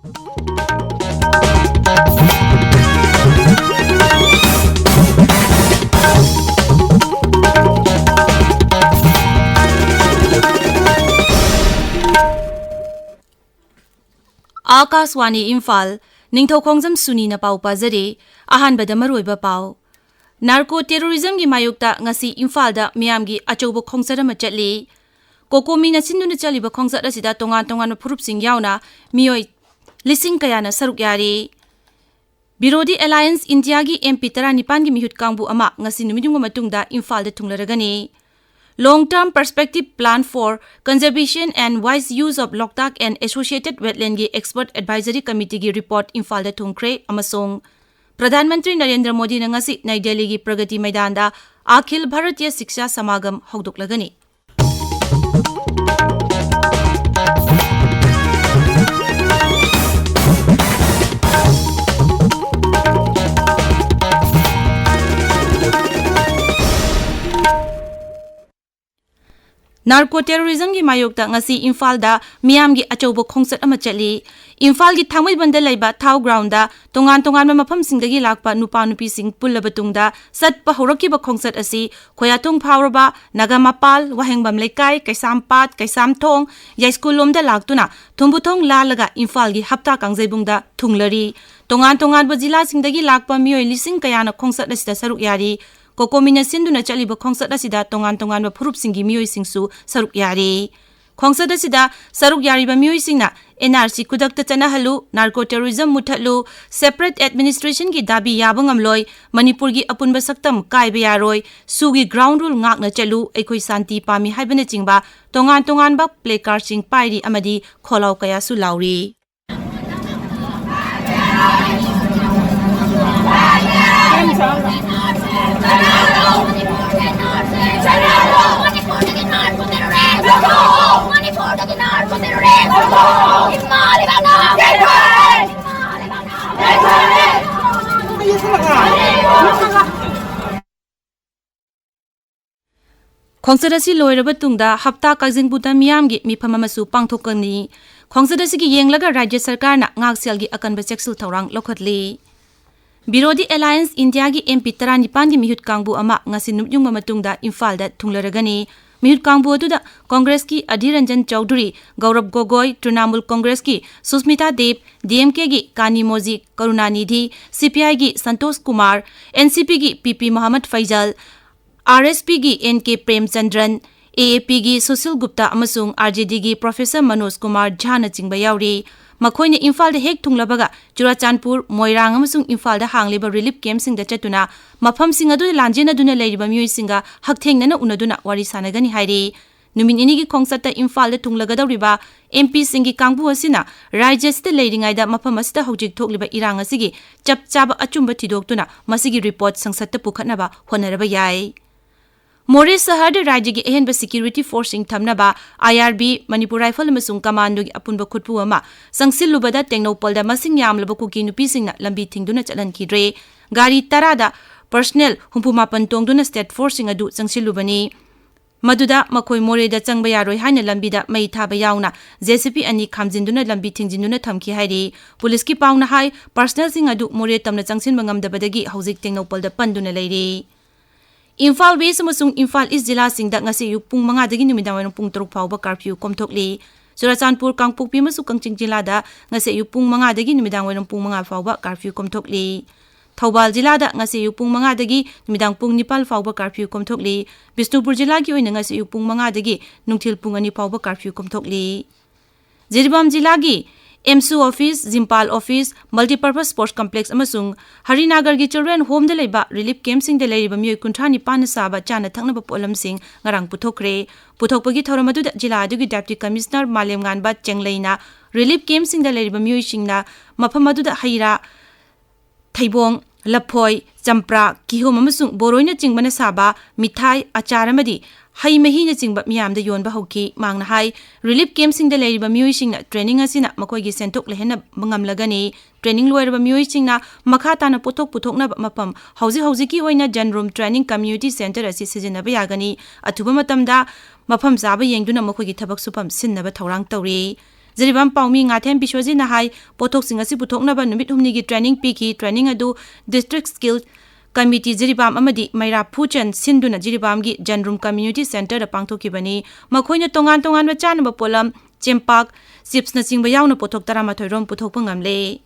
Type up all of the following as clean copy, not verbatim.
Akaswani Imphal Ningthoukhongjam Suni na pau pazari ahanbada maroiba pau Narco terrorism gi mayukta ngasi Imphal da miyamgi achoubo khongsara ma chatli kokomi na sinduna chaliba khongsara sida tongan phurup sing yauna miyoi lising kayana saruk yari Birodi Alliance India gi MP Tara Nipan gi mihut kangbu ama ngasi numidung matungda Imphal da thunglaragani Long-term perspective plan for conservation and wise use of Loktak and associated wetland gi expert advisory committee gi report Imphal da thungkre amasong Pradhan Mantri Narendra Modi na ngasi Nai Delhi gi Pragati Maidan da Akhil Bharatiya Shiksha Samagam haudoklagani Narco terrorism gi mayokta ngasi Imphal da miyam gi achoubo khongsat ama chali Imphal gi thamoi banda laiba thau ground da tongan ma mafam singdagi lakpa nupa nupi sing pullaba tungda satpa horokiba khongsat asi khoyatung phawraba nagamapal wahengbam lekai kaisampat kaisamthong yai school lomda laktuna thumbuthong lalaga Imphal gi hapta kangjaibungda thunglari tongan ba jila singdagi lakpa miyoi lising kayana khongsat asida saruk yari Kokomina sinduna chaliba khongsat asida tongan ba phurup singi miyoi singsu saruk yari khongsat asida saruk yari ba miyoi singna NRC kudakta chana halu narco terrorism muthatlu separate administration gi dabi yabangamloi Manipur gi apunba saktam kaiba yaroi sugi ground rule ngakna chalu ekhoi santi pami haibana chingba tongan ba placard sing pairi amadi kholau kaya su lauri Khongsadasi loiraba tungda hapta kajingbuta miyamgi mifam amasu pangthokani khongsadasi gi yenglaga rajya sarkar na ngaksel gi akanba cheksul thorang lokhatli Birodi Alliance India gi MP Tara Nipan gi mihut kangbu ama ngasi numjung matungda Imphal da thunglaragani mihut kangbu atuda Congress ki Adhir Ranjan Chowdhury Gaurav Gogoi Trinamool Congress ki Susmita Dev DMK gi Kani Moji Karunanidhi CPI gi Santosh Kumar NCP gi PP Mohammad Faisal RSP gi NK Premchandran AAP gi Sushil Gupta amasung RJD gi Professor Manoj Kumar Jha na chingba yauri Makhoina Imphal da hek thunglabaga Churachandpur Moirang amasung Imphal da hangliba relief camp sing da chatuna mafam sing adu lanjena duna leiriba miyoi singa hakthengna unaduna wari sanagani hairi numin inigi khongsata Imphal da thunglagadauriba MP singi kangbu asina rajya sita leiringai da mafam asita hojik thokliba irang asigi chapchaba achumba thidoktuna masigi report sangsatta pukhatnaba honaraba yai More Sahar da Rajya gi ehenba security forcing thamnaba IRB Manipur Rifle amasung commando gi apunba khutpu ama sangsilubada Tengnopal da masing yamlaba kuki nupi singna lambi thingduna chalankidre gari tarada personnel humpumapan tongduna state forcing adu sangsilubani Maduda makhoi more da changba yaroi haina lambi da mai thaba yauna JCP ani khamjinduna lambi thingjinduna thamki hairi police ki pauna hai personnel sing adu more tamna changsin bangamdabadagi hojik Tengnopal da panduna leiri Imphal West amasung Imphal East jila singda ngasi yu pung 5 dagi numidang wairang pung 3 fauba curfew komthokli Churachandpur Kangpokpi amasung Kangching jila da ngasi yu pung 5 dagi numidang wairang pung 5 fauba curfew komthokli Thoubal jila da ngasi yu pung 5 dagi numidang pung 9 fauba curfew komthokli Bishnupur jila gi oina ngasi yu pung 5 dagi nungthil pung 2 fauba curfew komthokli Jirbam jila gi MSU office Zimpal office multipurpose sports complex amasung Harinagar gi children home de leiba relief camp sing de leiba miyoi kunthani pan saba chana thakna polam sing ngarang puthokre puthokpagi thoramadu da jila adugi deputy commissioner Malemngan ba chengleina relief camp sing de leiba miyoi singna mafamadu da haira thaibong lapoi champra kihom amasung boroina chingbana saba mithai achar amadi hai mahi na chingba miyam da yon ba hoki mangna hai relief camp sing da leiba miyoi singna training asina makoi gi sentok lehena mangam lagani training loirba miyoi singna makha tana puthokna mapam hauji ki oina janroom training community center asi sijinaba yagani athuba matamda mafam zaba yengduna makoi gi thabak supam sinnaba thorang tawri Jeribam Paumi Ngathem Bishoji Nahai Pothok Singasi Puthoknaba Numit Humnigi training piki training adu district skill Committee Jiribam Amadi Maira Puchan Sinduna Jiribamgi Janrum Community Center da Pangthokibani Makhoina tongan tongan ba chanaba polam Chempak Chips na singba yauna pothok taramathoi rom puthokpa ngamle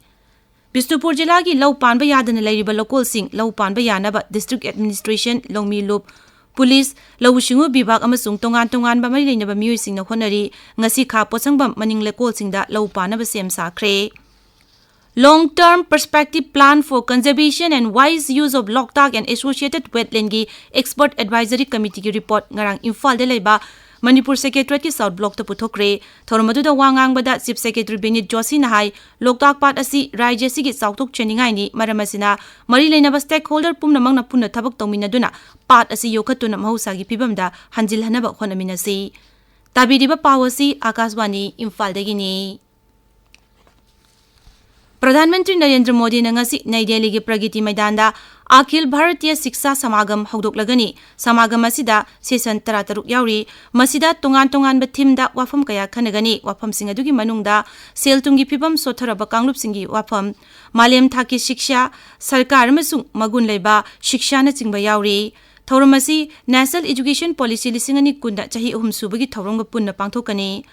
Bisnupur Jila ki lau panba yadana lairiba local sing lau panba yanaba district administration longmi loop police lau shingu bibak amasung tongan tongan ba mari leinaba mioi sing na honari ngasi kha posangbam maning lekol singda lau panaba sem sakre Long term perspective plan for conservation and wise use of Loktak and associated wetland gi expert advisory committee ki report ngarang Imphal de leiba Manipur Secretariat ki South Block ta puthokre thormadu da wangang bada Chief Secretary Benit Joshi na hai Loktak part asi Rajya si gi sautok cheningai ni maramasina mari leinaba stakeholder pumna mangna punna thabak tawminaduna part asi yokhatuna mahausa gi pibamda hanjil hanaba khonaminasi tabiriba pawasi Akashwani Imphal dagi ni Pradhanmantri Narendra Modi na ngasi Nai Delhi gi Pragiti Maidanda Akhil Bharatiya Shiksha Samagam haudoklagani Samagam asida session 13 yauri masida tongan ba theme da wafam kaya khanagani wafam sing adugi manungda seltungi phibam sotharaba kanglup singi wafam malem thaki shiksha sarkar amasung magun leiba shiksha na chingba yauri thauramasi National Education Policy lisingani kunda chahi ahum subagi thauronga punna pangthokani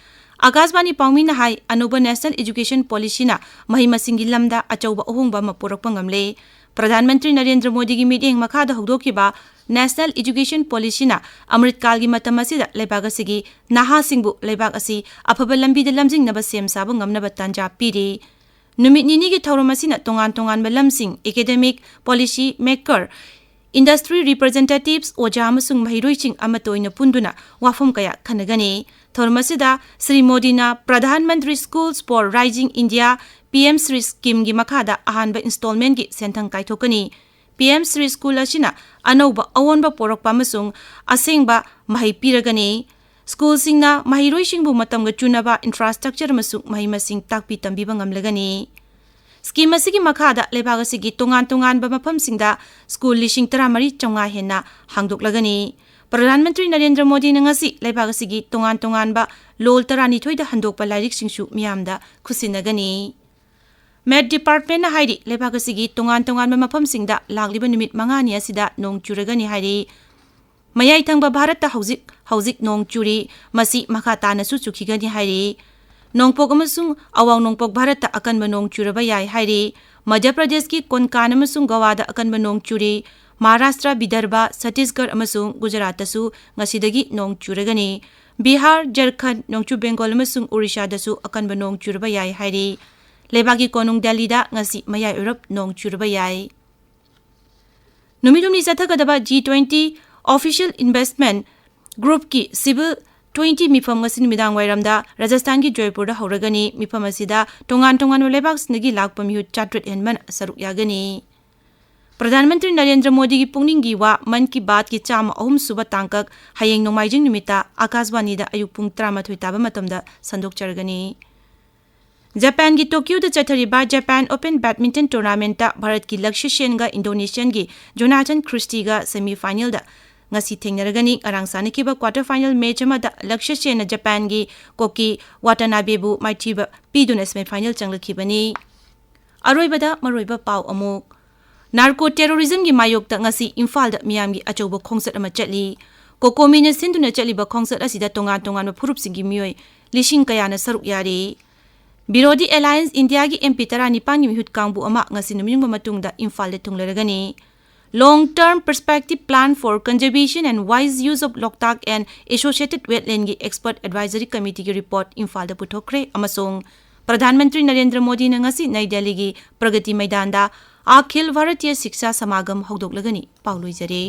Akashwani Paumi na hai anuba National Education Policy na mahimasingi lamda achauba ohungba mapurakpa ngamle Pradhanmantri Narendra Modi gi meeting makhada hogdokiba National Education Policy na Amrit Kal gi matam asida leibag asigi naha singbu leibag asi afaba lambi de lamjing naba sem saba ngamnaba tanja piri numit nini gi thauram asina tongan ba lamsing academic policy maker industry representatives oja amasung mahiroiching amatoina punduna wafam kaya khanagani Thormasida Sri Modi na Pradhan Mantri Schools for Rising India PM Sri Scheme gi makhada ahanba installment gi senthang kaithokani PM Sri School asina anauba awonba porokpa amasung asengba mahi piragani school singna mahiroi singbu matamga chunaba infrastructure amasung mahi masing takpi tambiba ngamlagani Scheme asigi makhada lebag asigi tongan ba mafam singda school lishing 13 henna hangdoklagani Pradhanmantri Narendra Modi na ngasi leibag asigi tongan ba lol 12 da handokpa lairik singsu miyamda khusinagani Med Department na hairi leibag asigi tongan ba mafam singda lagliba numit mangani asida nong churagani hairi mayai thangba Bharat ta hauzik nong churi masi makhata na su chukhigani hairi nongpok amasung awang nongpok Bharat ta akanba nong churaba yai hairi Madhya Pradesh ki Konkan amasung Goa da akanba nong churi Maharashtra, Vidarbha, Chhattisgarh amasung Gujarat tasu ngasidagi nong churagani Bihar, Jharkhand, Nongchu Bengal amasung Odisha dasu akanba nong churaba yai hairi Lebagi konung Delhi da ngasi mayai Europe nong churaba yai Numidumni sathagadaba G20 Official Investment Group ki Civil 20 mifam ngasin midang wairamda Rajasthan ki Jaipur da hauragani mifam asida tongan lebak snagi lakpa mihu chatret enman saruk yagani Pradhanmantri Narendra Modi gi pungning gi wa man ki baat ki chama ahum suba tangkak hayeng nomaijing nimita Akashwani da ayuk pung 13 taba matamda sandok chargani Japan gi Tokyo da chathariba Japan Open Badminton Tournament ta Bharat ki Lakshya Sen ga Indonesian gi Jonathan Christie ga semi final da ngasi thengnaragani arang sanikiba quarter final match amada Lakshya Sen na Japan gi Koki Watanabe bu maithiba piduna semi final changlakibani aroibada maroiba pau amuk Narco terrorism gi mayok ta ngasi Imphal da miyam gi achoba khongsat ama chatli kokomi na sinduna chaliba khongsat asida tongan phurup singi miyoi lishing kaya na saruk yari Birodi Alliance India gi MP tara nipan gi mihut kangbu ama ngasi numingba matungda Imphal de thunglaragani Long-term perspective plan for conservation and wise use of Loktak and associated wetland gi expert advisory committee gi report Imphal da puthokre amasung Pradhanmantri Narendra Modi na ngasi Nai Delhi gi Pragati Maidanda Akhil Bharatiya Shiksha Samagam haudoklagani pauloi jare